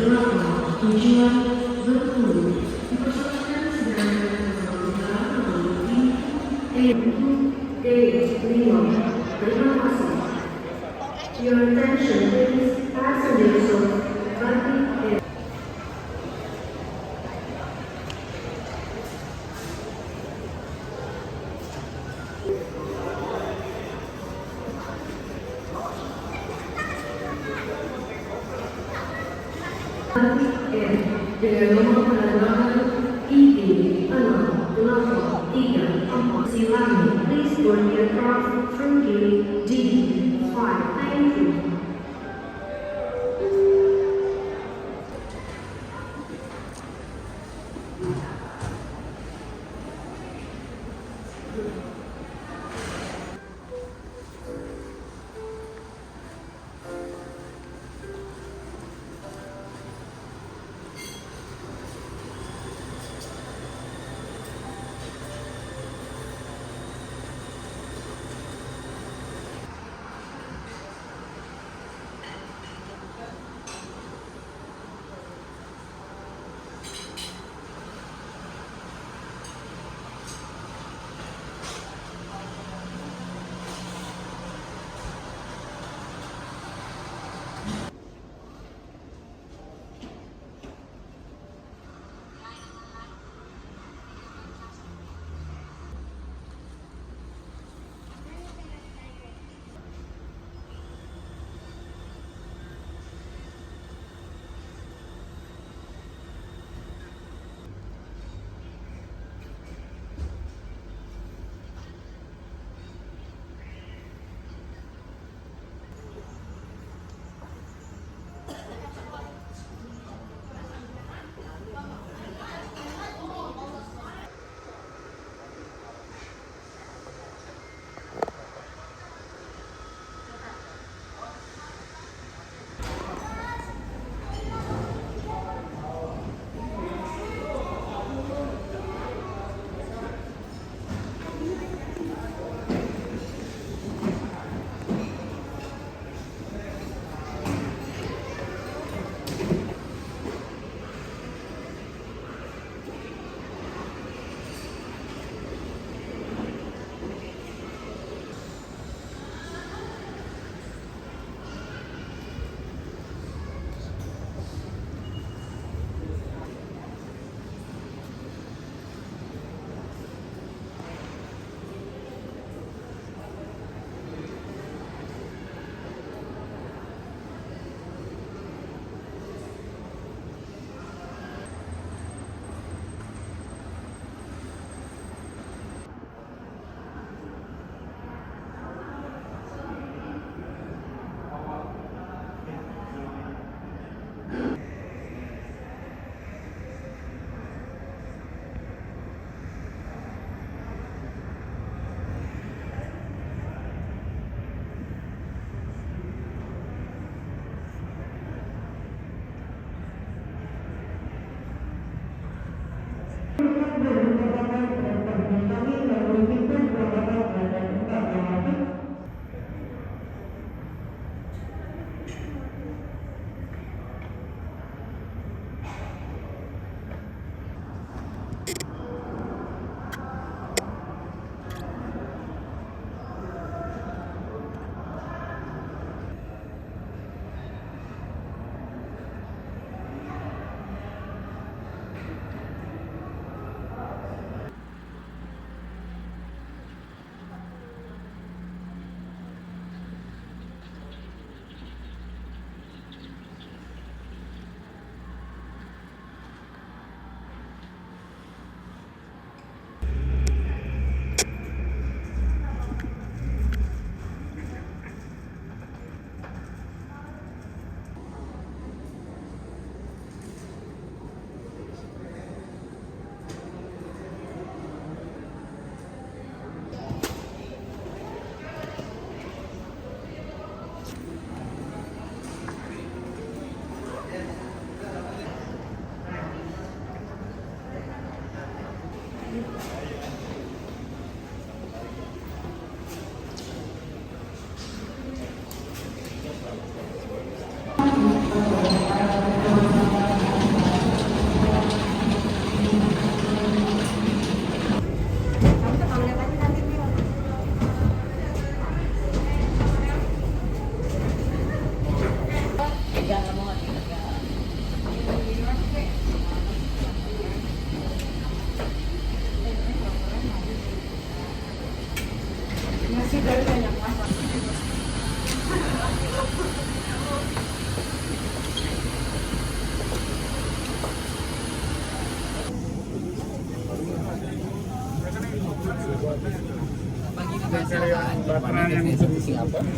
tujuan Bengkulu dipersilakan segera mengambil melalui pintu D5. Terima kasih. Your attention please, passengers of Batik Air. Batik Air dengan nomor penerbangan ID68344 Silangi. Please board the aircraft through gate D5. Thank you. penerbangan destinasi Singapura.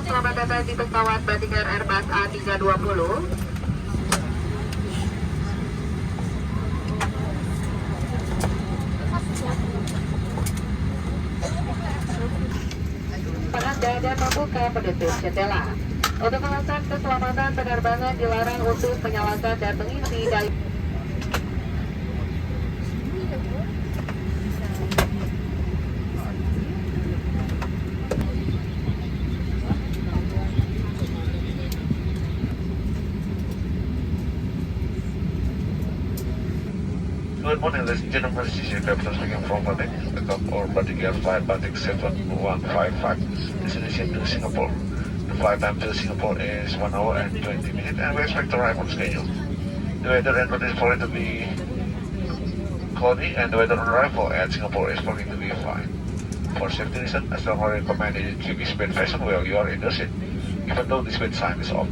Selamat datang di pesawat Batik Air Airbus A320. Anda dan membuka penutup jendela. Untuk alasan keselamatan penerbangan dilarang untuk menyalakan dan mengisi daya. Good morning, ladies and gentlemen. This is your captain speaking from Batik. Welcome aboard Batik Air Flight Batik 7155. Destination to Singapore. The flight time to Singapore is 1 hour and 20 minutes, and we expect to arrive on schedule. The weather and is for it to be cloudy, and the weather on arrival at Singapore is going to be fine. For safety reasons, I strongly recommend you to keep seat fastened while you are in the seat, even though the seat sign is off.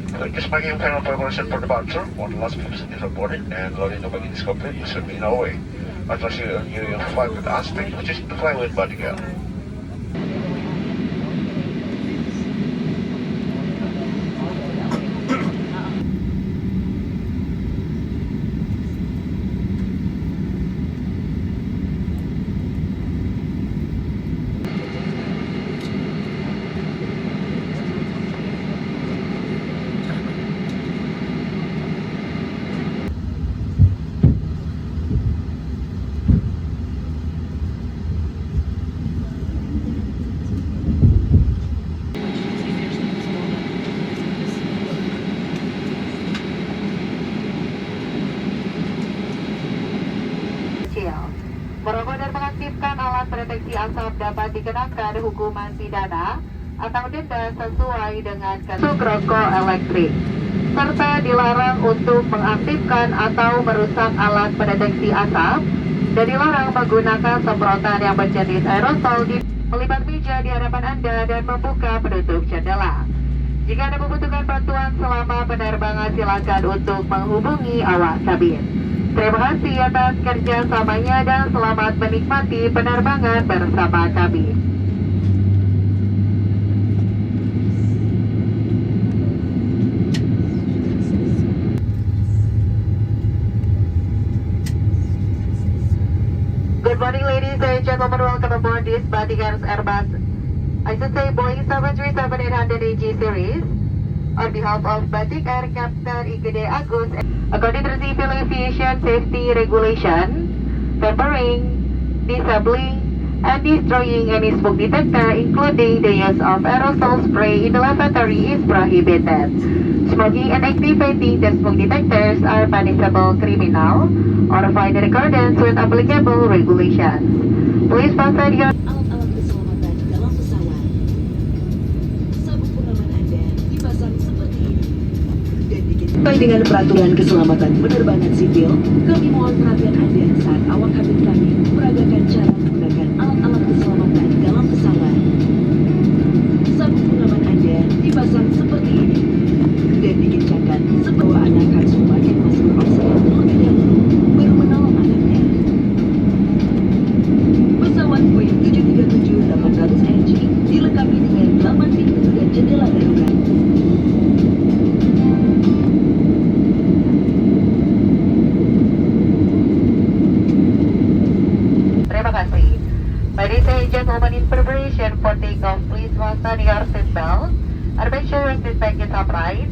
We're just making final preparation for departure. One last person is boarding and loading the baggage is complete. We should be in our way. I'll see you on your flight with Aztec, which is to fly with Batik Air. Merokok dan mengaktifkan alat pendeteksi asap dapat dikenakan hukuman pidana atau denda sesuai dengan ketentuan rokok elektrik, serta dilarang untuk mengaktifkan atau merusak alat pendeteksi asap, dan dilarang menggunakan semprotan yang berjenis aerosol di melipat meja di hadapan Anda dan membuka penutup jendela. Jika Anda membutuhkan bantuan selama penerbangan, silakan untuk menghubungi awak kabin. Terima kasih atas kerjasamanya dan selamat menikmati penerbangan bersama kami. Good morning, ladies and gentlemen. Welcome aboard this Batik Air Airbus, I should say Boeing 737-800 AG series. On behalf of Batik Air Captain Igede Agus, according to the Civil Aviation Safety Regulation, tampering, disabling, and destroying any smoke detector, including the use of aerosol spray in the lavatory, is prohibited. Smoking and activating the smoke detectors are punishable criminal or fined in accordance with applicable regulations. Please fasten your alat-alat keselamatan dalam pesawat. Sabuk pengaman Anda dipasang seperti ini. Dan sesuai dengan peraturan keselamatan penerbangan sipil, kami mohon perhatian Anda saat awak kabin kami meragakan cara menggunakan alat-alat keselamatan dalam pesawat. Sabuk pengaman Anda dipasang seperti ini dan dikencangkan sebelum anak harus memakai masker oksigen terlebih dahulu baru menolong anaknya. Pesawat Boeing 737-800 NG dilengkapi dengan 8 pintu dan jendela darurat. Terima kasih. Ladies and gentlemen, in preparation for takeoff, please fasten your seatbelt and make sure your seat back is upright.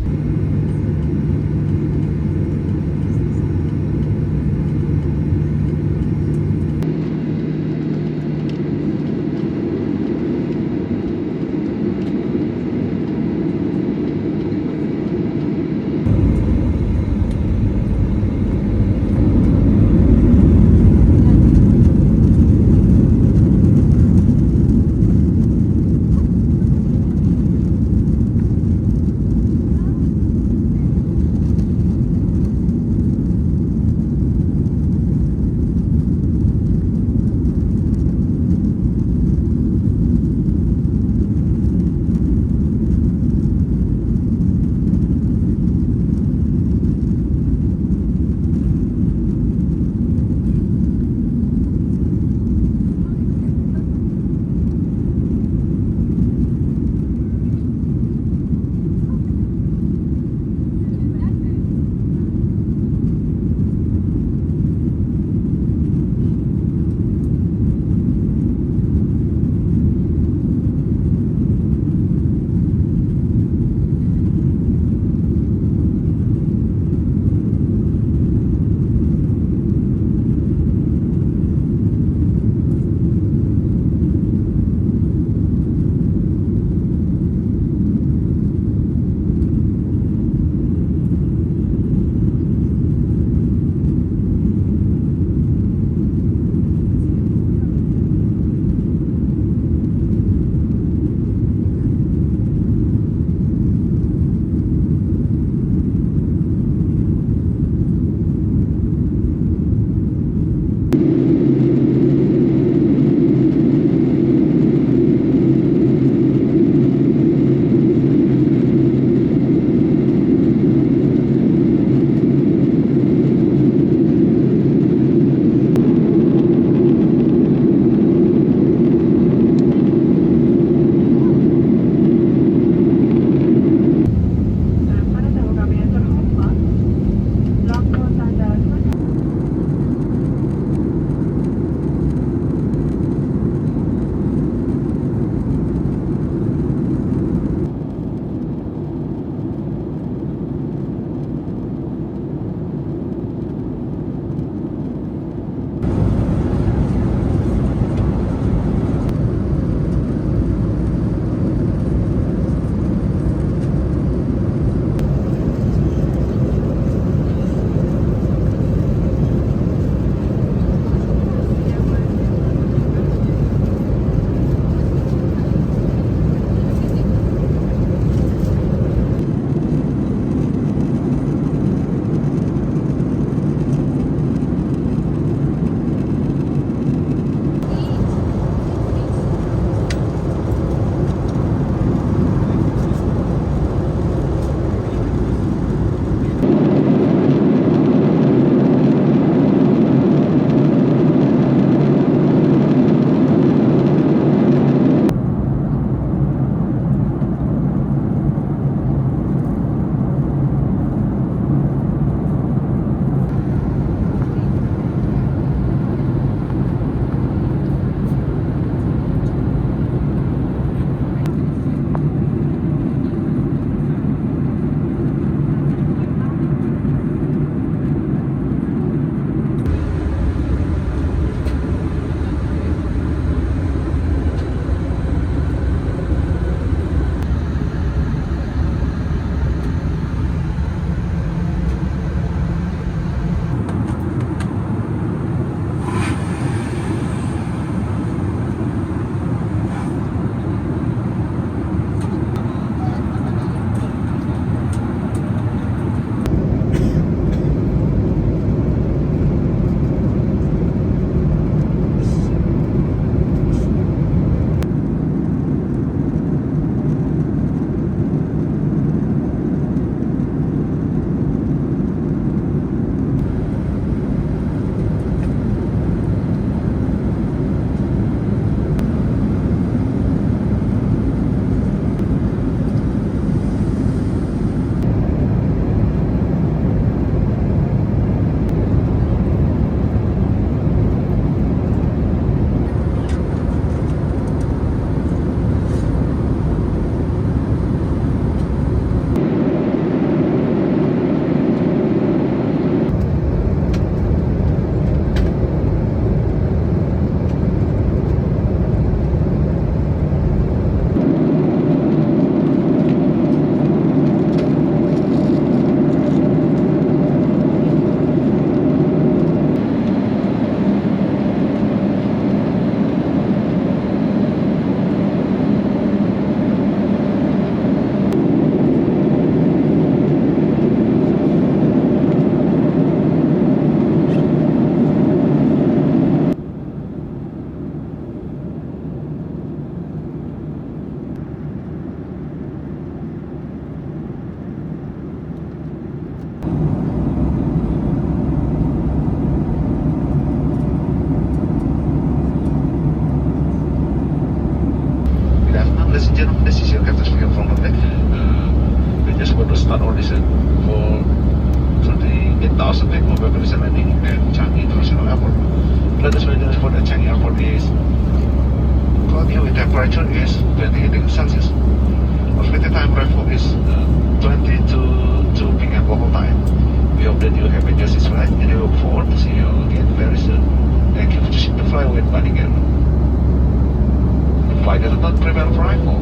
genom this is your captain speaking from Monday. We just want to start audition for 38,000 people who will be landing at Changi International Airport. Latest weather for the Changi Airport is cloudy with temperature is 28 degrees Celsius. Expected time arrival is 20 to 2 p.m. local time. We hope that you have enjoyed this flight and we look forward to see you again very soon. Thank you for choosing to fly with Batikair. The flight does not prepare for arrival.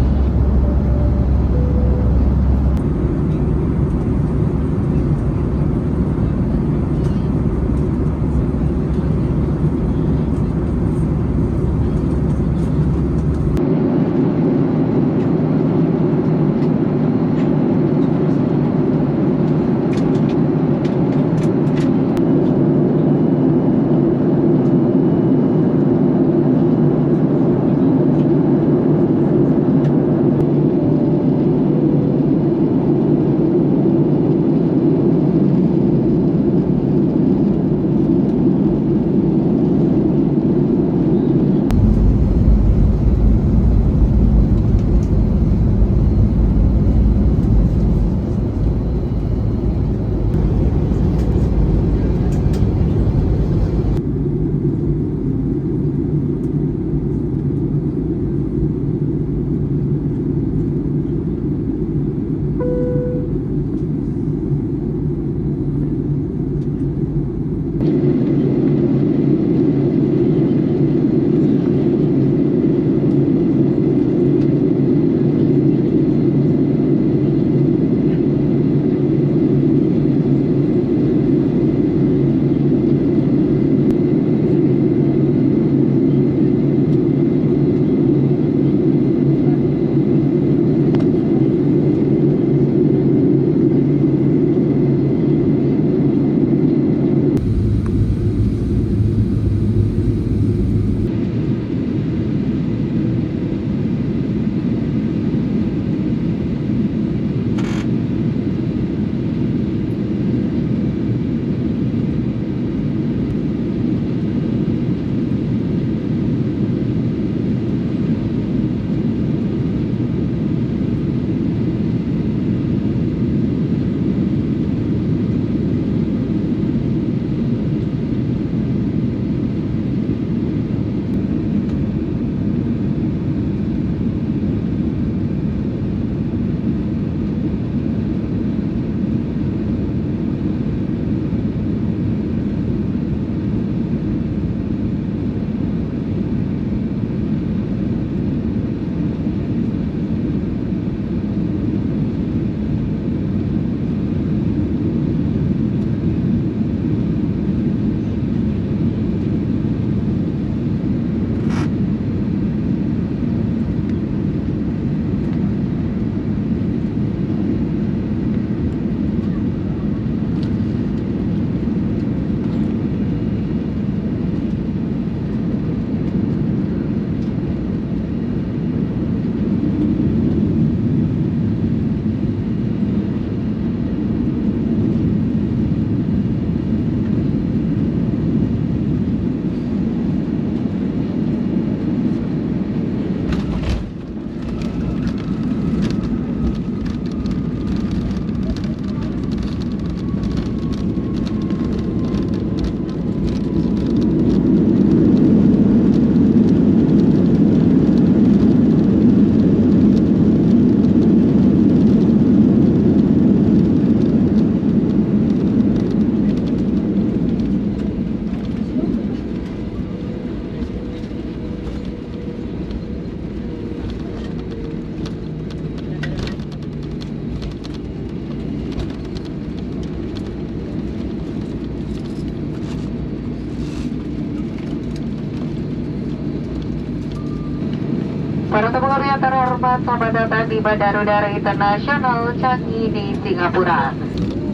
Para pendengar yang terhormat, selamat datang di Bandara Udara Internasional Changi di Singapura.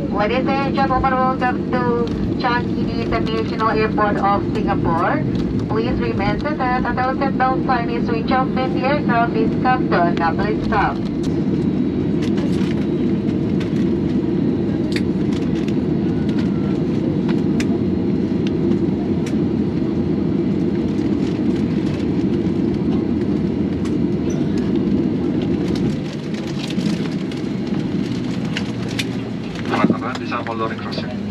Ladies and gentlemen, welcome to Changi International Airport of Singapore. Please remain seated until seatbelt sign is switched off and the aircraft is come to a complete stop. loading crossing.